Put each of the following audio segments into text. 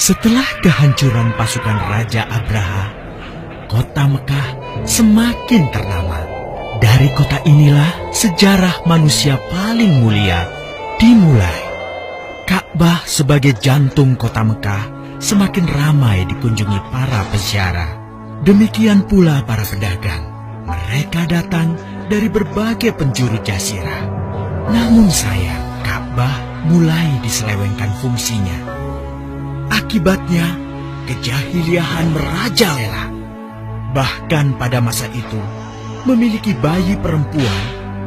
Setelah kehancuran pasukan Raja Abraha, kota Mekah semakin ternama. Dari kota inilah sejarah manusia paling mulia dimulai. Ka'bah sebagai jantung kota Mekah semakin ramai dikunjungi para peziarah. Demikian pula para pedagang. Mereka datang dari berbagai penjuru jazirah. Namun sayang, Ka'bah mulai diselewengkan fungsinya. Akibatnya, kejahiliahan merajalela. Bahkan pada masa itu, memiliki bayi perempuan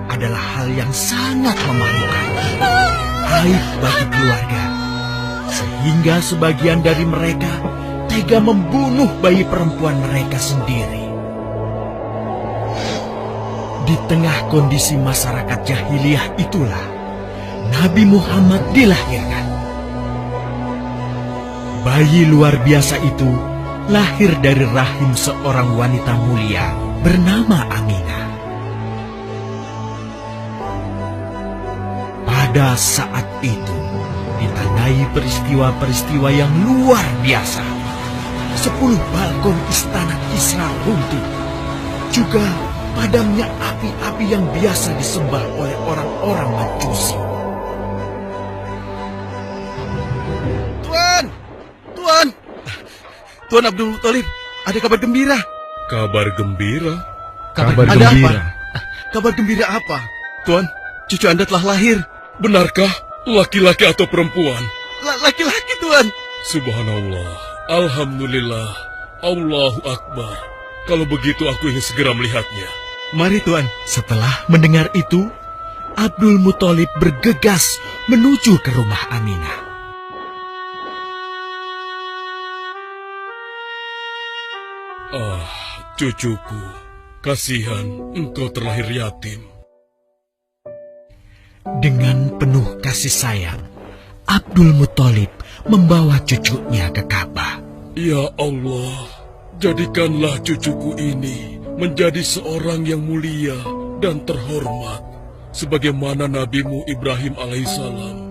adalah hal yang sangat memalukan. Aib bagi keluarga. Sehingga sebagian dari mereka tega membunuh bayi perempuan mereka sendiri. Di tengah kondisi masyarakat jahiliyah itulah Nabi Muhammad dilahirkan. Bayi luar biasa itu lahir dari rahim seorang wanita mulia bernama Aminah. Pada saat itu ditandai peristiwa-peristiwa yang luar biasa. 10 balkon istana Kisra runtuh. Juga padamnya api-api yang biasa disembah oleh orang-orang Majusi. Tuan Abdul Muthalib, ada kabar gembira. Kabar gembira? Kabar gembira? Kabar gembira apa? Tuan, cucu Anda telah lahir. Benarkah? Laki-laki atau perempuan? Laki-laki, Tuan. Subhanallah, Alhamdulillah, Allahu Akbar. Kalau begitu aku ingin segera melihatnya. Mari, Tuan. Setelah mendengar itu, Abdul Muthalib bergegas menuju ke rumah Aminah. Ah, cucuku, kasihan engkau terlahir yatim. Dengan penuh kasih sayang, Abdul Muthalib membawa cucunya ke Ka'bah. Ya Allah, jadikanlah cucuku ini menjadi seorang yang mulia dan terhormat, sebagaimana Nabimu Ibrahim alaihissalam.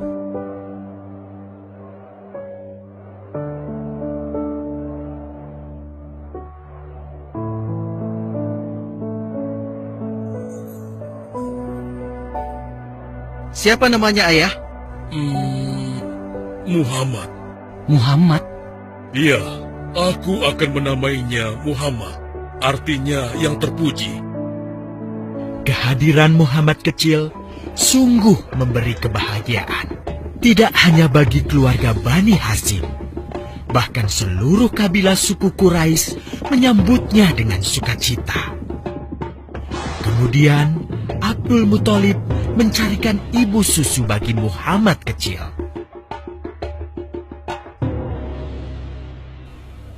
Siapa namanya, Ayah? Muhammad. Muhammad? Iya, aku akan menamainya Muhammad. Artinya yang terpuji. Kehadiran Muhammad kecil sungguh memberi kebahagiaan. Tidak hanya bagi keluarga Bani Hashim, bahkan seluruh kabilah suku Quraisy menyambutnya dengan sukacita. Kemudian Abdul Muthalib mencarikan ibu susu bagi Muhammad kecil.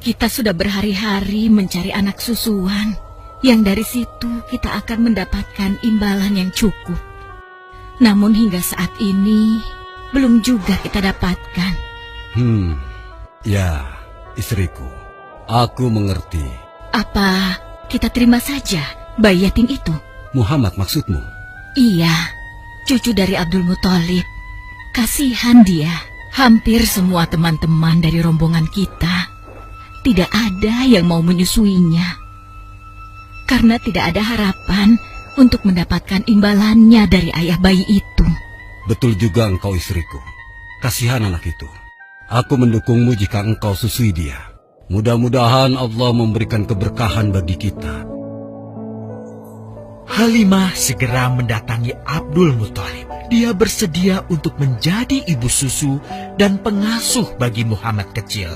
Kita sudah berhari-hari mencari anak susuan, yang dari situ kita akan mendapatkan imbalan yang cukup. Namun hingga saat ini, belum juga kita dapatkan. Ya, istriku, aku mengerti. Apa kita terima saja bayi yatim itu? Muhammad maksudmu? Iya, cucu dari Abdul Muthalib. Kasihan dia. Hampir semua teman-teman dari rombongan kita tidak ada yang mau menyusuinya. Karena tidak ada harapan untuk mendapatkan imbalannya dari ayah bayi itu. Betul juga engkau, istriku. Kasihan anak itu. Aku mendukungmu jika engkau susui dia. Mudah-mudahan Allah memberikan keberkahan bagi kita. Halimah segera mendatangi Abdul Muthalib. Dia bersedia untuk menjadi ibu susu dan pengasuh bagi Muhammad kecil.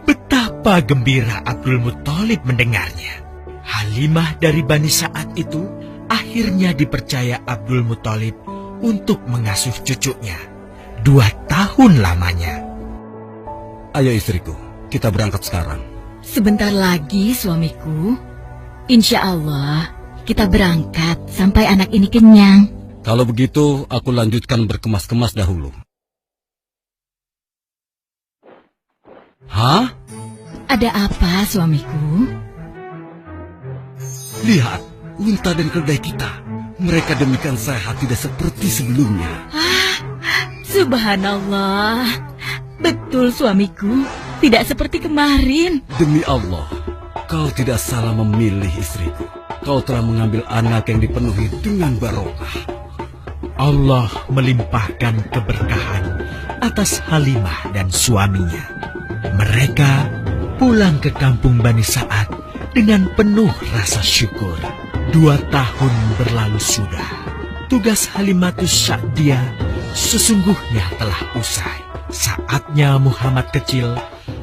Betapa gembira Abdul Muthalib mendengarnya. Halimah dari Bani Sa'ad itu akhirnya dipercaya Abdul Muthalib untuk mengasuh cucunya 2 tahun lamanya. Ayo istriku, kita berangkat sekarang. Sebentar lagi suamiku. Insya Allah kita berangkat sampai anak ini kenyang. Kalau begitu, aku lanjutkan berkemas-kemas dahulu. Hah? Ada apa suamiku? Lihat, unta dan keledai kita. Mereka demikian sehat, tidak seperti sebelumnya. Subhanallah. Betul suamiku, tidak seperti kemarin. Demi Allah, kau tidak salah memilih istriku. Kau telah mengambil anak yang dipenuhi dengan barokah. Allah melimpahkan keberkahan atas Halimah dan suaminya. Mereka pulang ke kampung Bani Sa'ad dengan penuh rasa syukur. 2 tahun berlalu sudah. Tugas Halimatus Sya'diyah sesungguhnya telah usai. Saatnya Muhammad kecil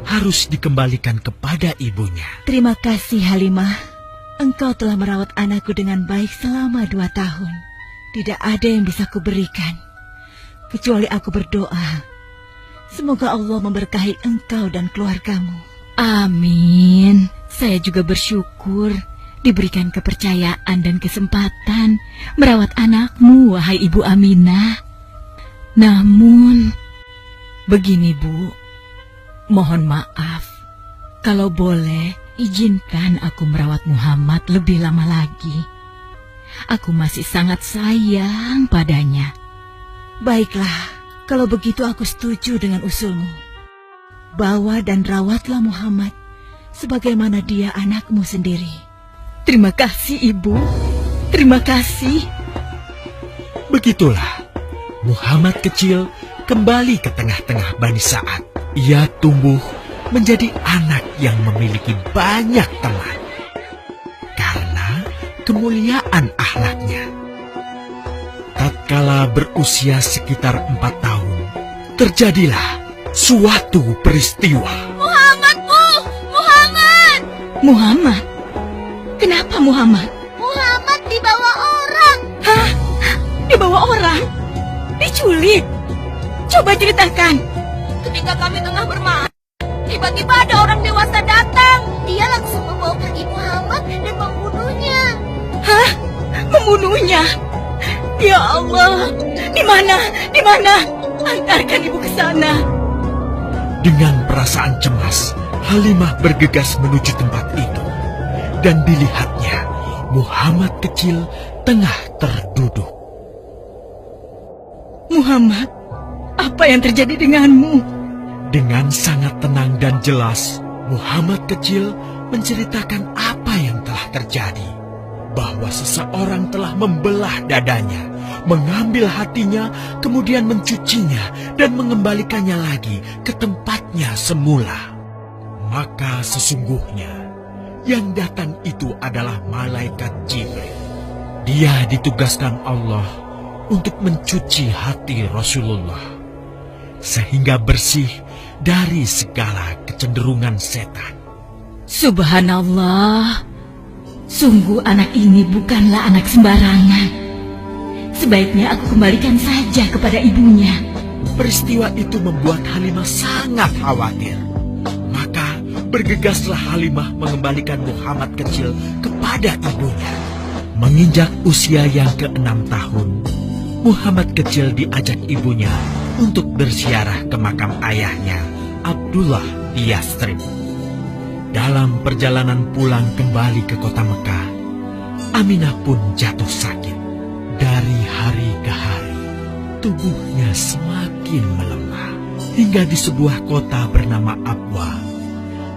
harus dikembalikan kepada ibunya. Terima kasih Halimah. Engkau telah merawat anakku dengan baik selama 2 tahun. Tidak ada yang bisa kuberikan, kecuali aku berdoa. Semoga Allah memberkahi engkau dan keluargamu. Amin. Saya juga bersyukur diberikan kepercayaan dan kesempatan merawat anakmu, wahai Ibu Aminah. Namun, begini Bu, mohon maaf. Kalau boleh, izinkan aku merawat Muhammad lebih lama lagi. Aku masih sangat sayang padanya. Baiklah, kalau begitu aku setuju dengan usulmu. Bawa dan rawatlah Muhammad sebagaimana dia anakmu sendiri. Terima kasih Ibu, terima kasih. Begitulah, Muhammad kecil kembali ke tengah-tengah Bani Sa'ad. Ia tumbuh menjadi anak yang memiliki banyak teman. Karena kemuliaan akhlaknya. Tatkala berusia sekitar 4 tahun, terjadilah suatu peristiwa. Muhammad, Bu! Muhammad! Muhammad? Kenapa Muhammad? Muhammad dibawa orang. Hah? Dibawa orang? Diculik? Coba ceritakan. Ketika kami tengah bermain, tiba-tiba ada orang dewasa datang. Dia langsung membawa pergi Muhammad dan membunuhnya. Hah? Membunuhnya? Ya Allah, di mana? Di mana? Antarkan ibu ke sana. Dengan perasaan cemas, Halimah bergegas menuju tempat itu. Dan dilihatnya, Muhammad kecil tengah terduduk. Muhammad, apa yang terjadi denganmu? Dengan sangat tenang dan jelas, Muhammad kecil menceritakan apa yang telah terjadi. Bahwa seseorang telah membelah dadanya, mengambil hatinya, kemudian mencucinya dan mengembalikannya lagi ke tempatnya semula. Maka sesungguhnya yang datang itu adalah malaikat Jibril. Dia ditugaskan Allah untuk mencuci hati Rasulullah sehingga bersih dari segala kecenderungan setan. Subhanallah, sungguh anak ini bukanlah anak sembarangan. Sebaiknya aku kembalikan saja kepada ibunya. Peristiwa itu membuat Halimah sangat khawatir. Maka bergegaslah Halimah mengembalikan Muhammad kecil kepada ibunya. Menginjak usia yang ke-6 tahun, Muhammad kecil diajak ibunya untuk berziarah ke makam ayahnya, Abdullah di Yathrib. Dalam perjalanan pulang kembali ke kota Mekah, Aminah pun jatuh sakit. Dari hari ke hari, tubuhnya semakin melemah. Hingga di sebuah kota bernama Abwa,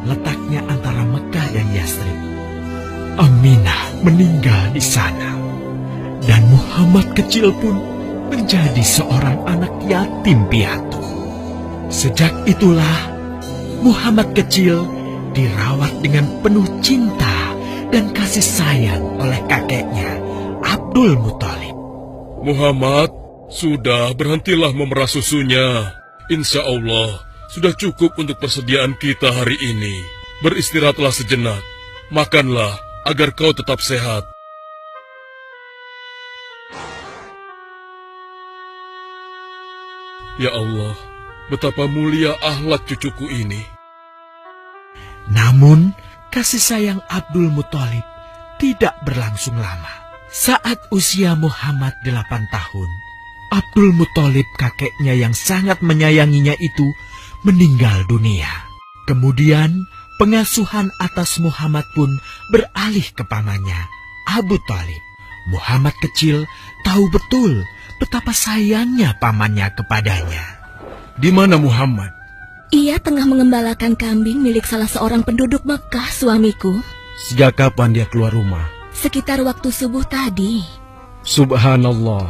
letaknya antara Mekah dan Yathrib, Aminah meninggal di sana. Dan Muhammad kecil pun menjadi seorang anak yatim piatu. Sejak itulah, Muhammad kecil dirawat dengan penuh cinta dan kasih sayang oleh kakeknya, Abdul Muthalib. Muhammad, sudah berhentilah memerah susunya. Insya Allah, sudah cukup untuk persediaan kita hari ini. Beristirahatlah sejenak. Makanlah agar kau tetap sehat. Ya Allah, betapa mulia akhlak cucuku ini. Namun, kasih sayang Abdul Muthalib tidak berlangsung lama. Saat usia Muhammad 8 tahun, Abdul Muthalib kakeknya yang sangat menyayanginya itu meninggal dunia. Kemudian, pengasuhan atas Muhammad pun beralih ke pamannya, Abu Thalib. Muhammad kecil tahu betul betapa sayangnya pamannya kepadanya. Di mana Muhammad? Ia tengah mengembalakan kambing milik salah seorang penduduk Mekah, suamiku. Sejak kapan dia keluar rumah? Sekitar waktu subuh tadi. Subhanallah,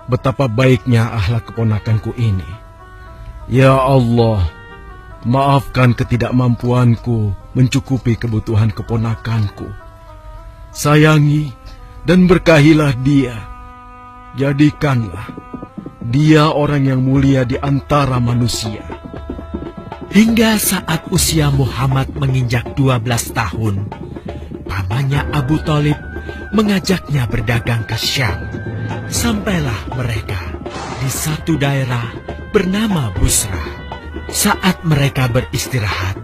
betapa baiknya akhlak keponakanku ini. Ya Allah, maafkan ketidakmampuanku mencukupi kebutuhan keponakanku. Sayangi dan berkahilah dia. Jadikanlah dia orang yang mulia di antara manusia. Hingga saat usia Muhammad menginjak 12 tahun, pamannya Abu Thalib mengajaknya berdagang ke Syam. Sampailah mereka di satu daerah bernama Busra. Saat mereka beristirahat,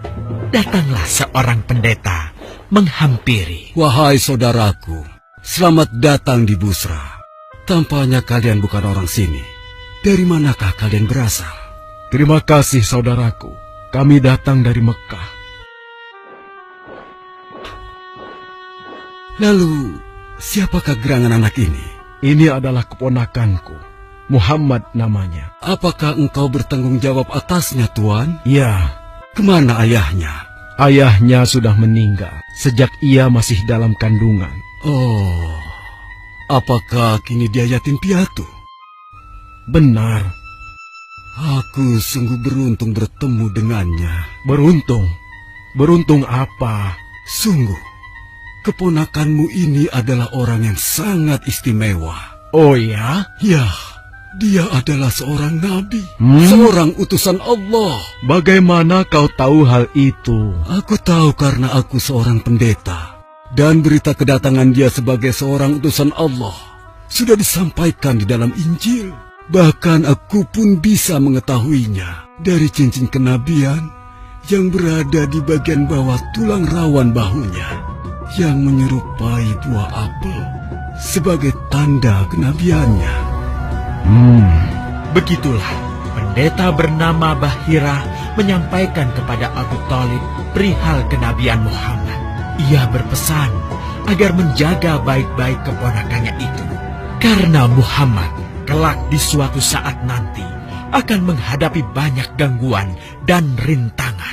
datanglah seorang pendeta menghampiri. Wahai saudaraku, selamat datang di Busra. Tampaknya kalian bukan orang sini. Dari manakah kalian berasal? Terima kasih saudaraku. Kami datang dari Mekah. Lalu, siapakah gerangan anak ini? Ini adalah keponakanku. Muhammad namanya. Apakah engkau bertanggung jawab atasnya, Tuan? Ya, Kemana ayahnya? ayahnya sudah meninggal sejak ia masih dalam kandungan. Oh, apakah kini dia yatim piatu? Benar, Aku sungguh beruntung bertemu dengannya. beruntung. Beruntung apa? Sungguh, keponakanmu ini adalah orang yang sangat istimewa. Oh ya? Ya, dia adalah seorang nabi, Hmm? seorang utusan Allah. Bagaimana kau tahu hal itu? Aku tahu karena aku seorang pendeta, dan berita kedatangan dia sebagai seorang utusan Allah sudah disampaikan di dalam Injil. Bahkan aku pun bisa mengetahuinya dari cincin kenabian yang berada di bagian bawah tulang rawan bahunya, yang menyerupai buah apel sebagai tanda kenabiannya. Begitulah pendeta bernama Bahira menyampaikan kepada Abu Thalib perihal kenabian Muhammad. Ia berpesan agar menjaga baik-baik keponakannya itu, karena Muhammad kelak di suatu saat nanti akan menghadapi banyak gangguan dan rintangan.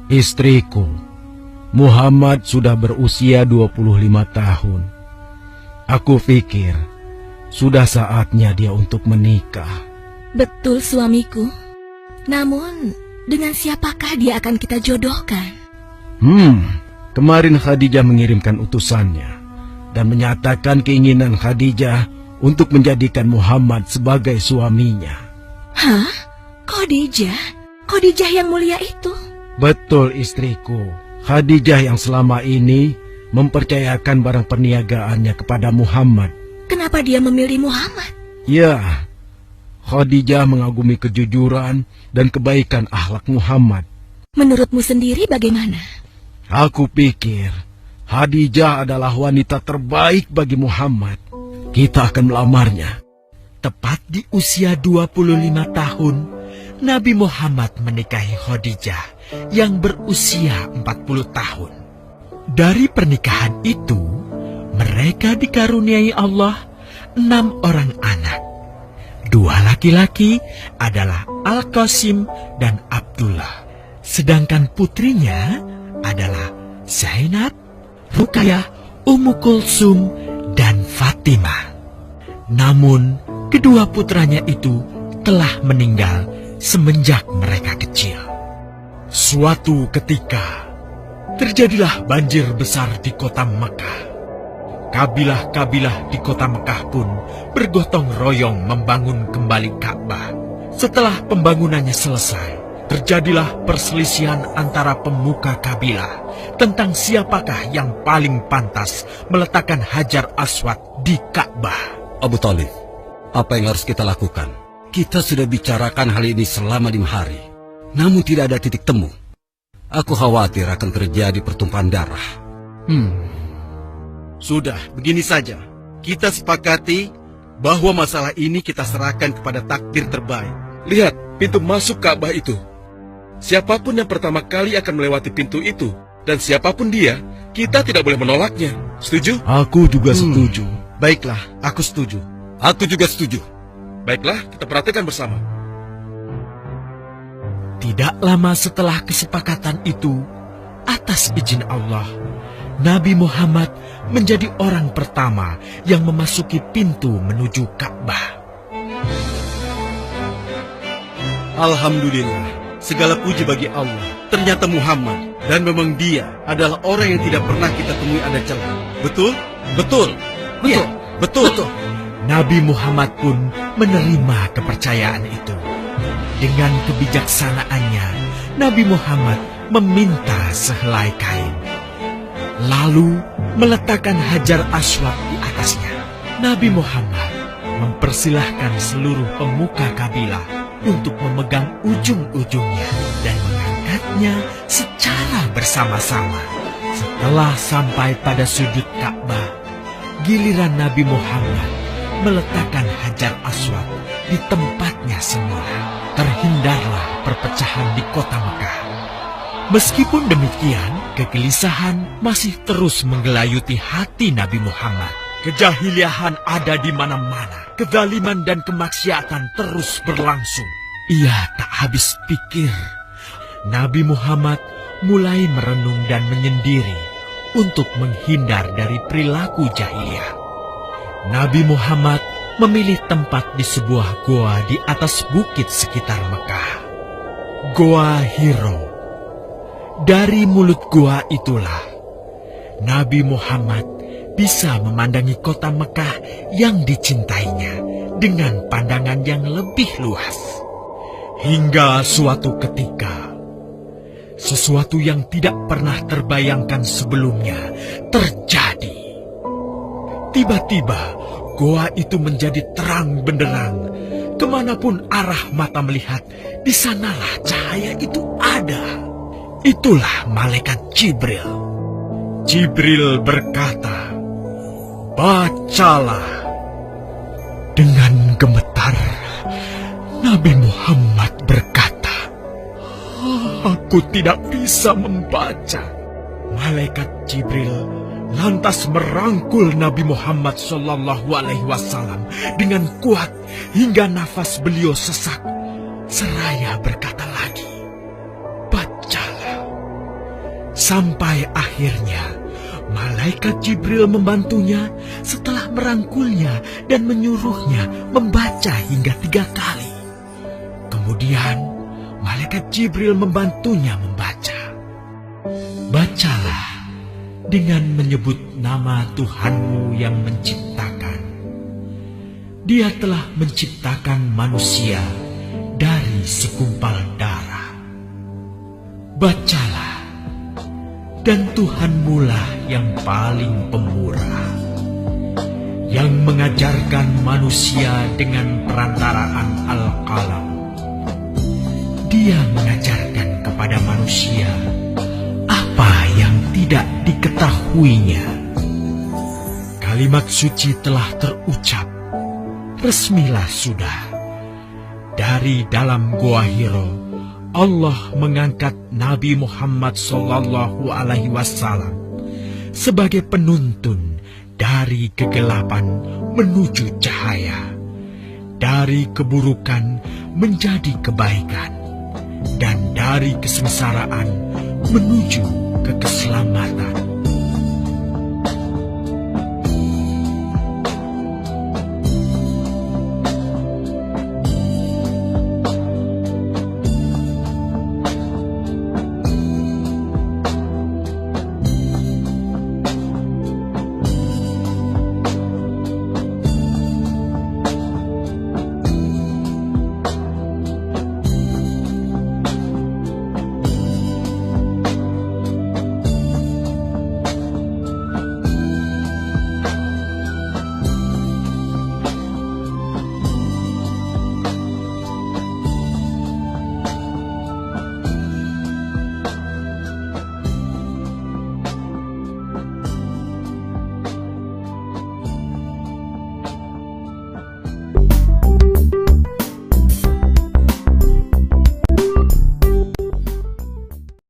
Istriku, Muhammad sudah berusia 25 tahun. Aku pikir sudah saatnya dia untuk menikah. Betul, suamiku. Namun, dengan siapakah dia akan kita jodohkan? Kemarin Khadijah mengirimkan utusannya dan menyatakan keinginan Khadijah untuk menjadikan Muhammad sebagai suaminya. Hah? Khadijah? Khadijah yang mulia itu? Betul, istriku. Khadijah yang selama ini mempercayakan barang perniagaannya kepada Muhammad. Kenapa dia memilih Muhammad? Ya, Khadijah mengagumi kejujuran dan kebaikan akhlak Muhammad. Menurutmu sendiri bagaimana? Aku pikir Khadijah adalah wanita terbaik bagi Muhammad. Kita akan melamarnya. Tepat di usia 25 tahun, Nabi Muhammad menikahi Khadijah yang berusia 40 tahun. Dari pernikahan itu, mereka dikaruniai Allah 6 orang anak. 2 laki-laki adalah Al-Qasim dan Abdullah. Sedangkan putrinya adalah Zainab, Ruqayyah, Ummu Kulsum, dan Fatimah. Namun, kedua putranya itu telah meninggal semenjak mereka kecil. Suatu ketika, terjadilah banjir besar di kota Mekah. Kabilah-kabilah di kota Mekah pun bergotong royong membangun kembali Ka'bah. Setelah pembangunannya selesai, terjadilah perselisihan antara pemuka kabilah tentang siapakah yang paling pantas meletakkan Hajar Aswad di Ka'bah. Abu Thalib, apa yang harus kita lakukan? Kita sudah bicarakan hal ini selama 5 hari, namun tidak ada titik temu. Aku khawatir akan terjadi pertumpahan darah. Sudah, begini saja. Kita sepakati bahwa masalah ini kita serahkan kepada takdir terbaik. Lihat pintu masuk Ka'bah itu. Siapapun yang pertama kali akan melewati pintu itu, dan siapapun dia, kita tidak boleh menolaknya. Setuju? Aku juga setuju. Baiklah, aku setuju. Aku juga setuju. Baiklah, kita perhatikan bersama. Tidak lama setelah kesepakatan itu, atas izin Allah, Nabi Muhammad menjadi orang pertama yang memasuki pintu menuju Ka'bah. Alhamdulillah, segala puji bagi Allah. Ternyata Muhammad, dan memang dia adalah orang yang tidak pernah kita temui ada celah. Betul? Betul. Iya, Betul. Nabi Muhammad pun menerima kepercayaan itu. Dengan kebijaksanaannya, Nabi Muhammad meminta sehelai kain, lalu meletakkan Hajar Aswad di atasnya. Nabi Muhammad mempersilahkan seluruh pemuka kabilah untuk memegang ujung-ujungnya dan mengangkatnya secara bersama-sama. Setelah sampai pada sudut Ka'bah, giliran Nabi Muhammad meletakkan Hajar Aswad di tempatnya semula. Terhindarlah perpecahan di kota Mekah. Meskipun demikian, kegelisahan masih terus menggelayuti hati Nabi Muhammad. Kejahiliahan ada di mana-mana. Kezaliman dan kemaksiatan terus berlangsung. Ia tak habis pikir. Nabi Muhammad mulai merenung dan menyendiri untuk menghindar dari perilaku jahiliyah. Nabi Muhammad memilih tempat di sebuah goa di atas bukit sekitar Mekah. Goa Hiro. Dari mulut goa itulah Nabi Muhammad bisa memandangi kota Mekah yang dicintainya dengan pandangan yang lebih luas. Hingga suatu ketika, sesuatu yang tidak pernah terbayangkan sebelumnya terjadi. Tiba-tiba, goa itu menjadi terang benderang. Kemanapun arah mata melihat, di sanalah cahaya itu ada. Itulah malaikat Jibril. Jibril berkata, "Bacalah." Dengan gemetar, Nabi Muhammad berkata, "Aku tidak bisa membaca." Malaikat Jibril lantas merangkul Nabi Muhammad SAW dengan kuat hingga nafas beliau sesak. Seraya berkata lagi, "Bacalah." Sampai akhirnya malaikat Jibril membantunya setelah merangkulnya dan menyuruhnya membaca hingga 3 kali. Kemudian malaikat Jibril membantunya membaca. "Bacalah dengan menyebut nama Tuhanmu yang menciptakan. Dia telah menciptakan manusia dari segumpal darah. Bacalah, dan Tuhanmu lah yang paling pemurah, yang mengajarkan manusia dengan perantaraan Al-Qalam. Dia mengajarkan kepada manusia apa yang tidak diketahuinya." Kalimat suci telah terucap. Resmilah sudah. Dari dalam Goa Hiro, Allah mengangkat Nabi Muhammad SAW sebagai penuntun dari kegelapan menuju cahaya, dari keburukan menjadi kebaikan, dan dari kesengsaraan menuju ke keselamatan.